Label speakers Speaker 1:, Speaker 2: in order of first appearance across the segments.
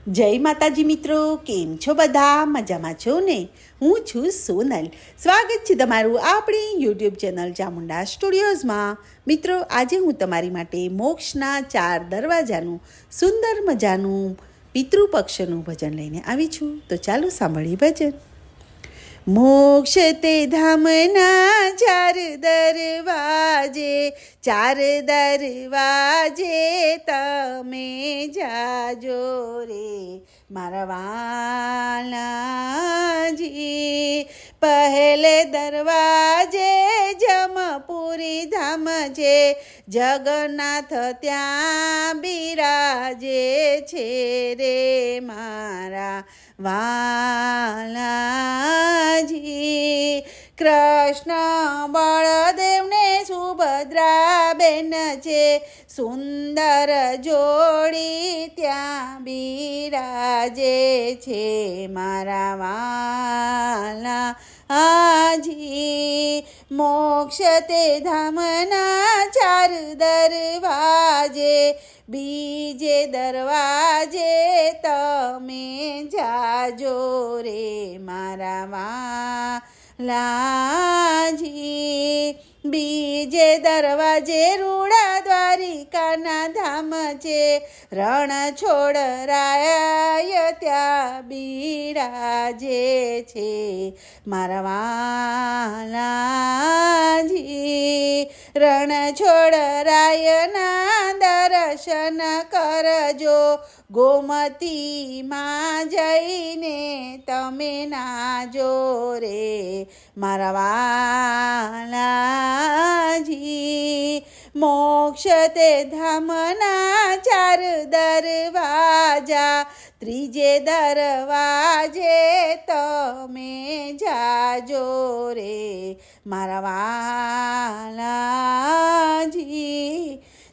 Speaker 1: જય માતાજી મિત્રો, કેમ છો બધા? મજામાં છો ને? હું છું સોનલ. સ્વાગત છે તમારું આપણી યુટ્યુબ ચેનલ ચામુંડા સ્ટુડિયોઝમાં. મિત્રો, આજે હું તમારી માટે મોક્ષના 4 દરવાજાનું સુંદર મજાનું પિતૃપક્ષનું ભજન લઈને આવી છું. તો ચાલો સાંભળીએ ભજન. મોક્ષ તે ધામના 4 દરવાજે, 4 દરવાજે તમે જાજો રે મારા વાલાજી. પહેલે દરવાજે જમપુરી ધામ છે, જગન્નાથ ત્યાં બિરાજે છે રે મારા વાલાજી. કૃષ્ણ બળદેવને સુભદ્રા બેન છે, સુંદર જોડી ત્યાં બિરાજે છે મારા વાલાજી. મોક્ષ તે ધામના 4 દરવાજે, બીજે દરવાજે તમે જાજો રે મારા વાલાજી. બીજે દરવાજે રૂડા દ્વારિકાના ધામ છે, રણ છોડરાય ત્યાં બિરાજે છે મારા વાલાજી. રણ છોડરાયના દર્શન કરજો, ગોમતીમાં જઈને તમે નાજો રે મારા વાલાજી. મોક્ષ તે ધામના 4 દરવાજા, ત્રીજે દરવાજે તમે જાજો રે મારા વાલાજી.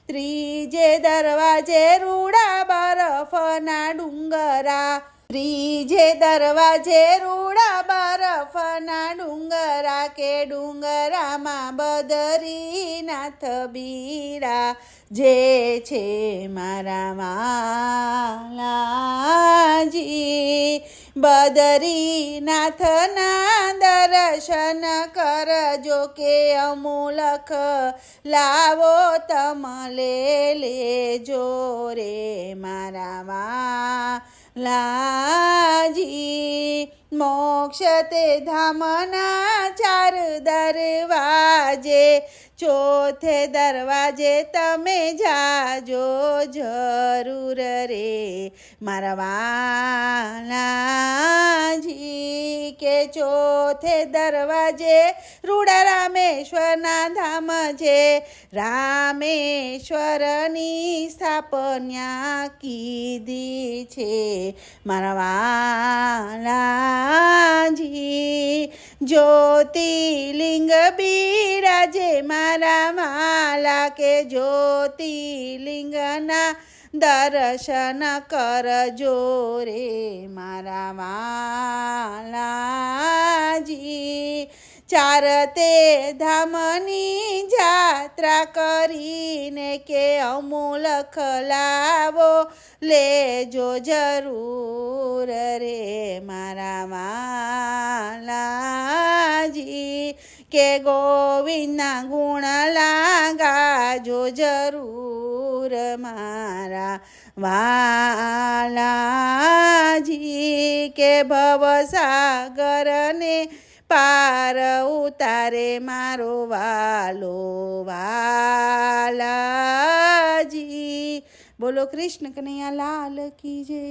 Speaker 1: ત્રીજે દરવાજે રૂડા બરફના ડુંગરા, ત્રીજે દરવાજે રૂડા બરફના ડુંગરા, કે ડુંગરામાં બદરીનાથ બિરાજે છે મારા વાલાજી. બદરીનાથના દર્શન કરજો, કે અમૂલક લાવો તમલે લેજો રે મારા વાલાજી. મોક્ષ તે ધામના 4 દરવાજે, ચોથે દરવાજે તમે જાજો જરૂર રે મારા વાલાજી. કે ચોથે દરવાજે રૂડા રામેશ્વરના ધામ છે, રામેશ્વરની સ્થાપના કીધી છે મારા વાલાજી. જ્યોતિર્લિંગ બિરાજે મારા વાલા, કે જ્યોતિર્લિંગના દર્શન કરજો રે મારા વાલાજી. 4 તે ધામની જાત્રા કરીને, કે અમૂલક લાવો લેજો જરૂર રે મારા વાલાજી. કે ગોવિંદના ગુણ લાગાજો જરૂર મારા વાલાજી. કે ભવસાગરને પાર ઉતારે મારો વાલો વાલાજી. બોલો કૃષ્ણ કનૈયા લાલ કી જય.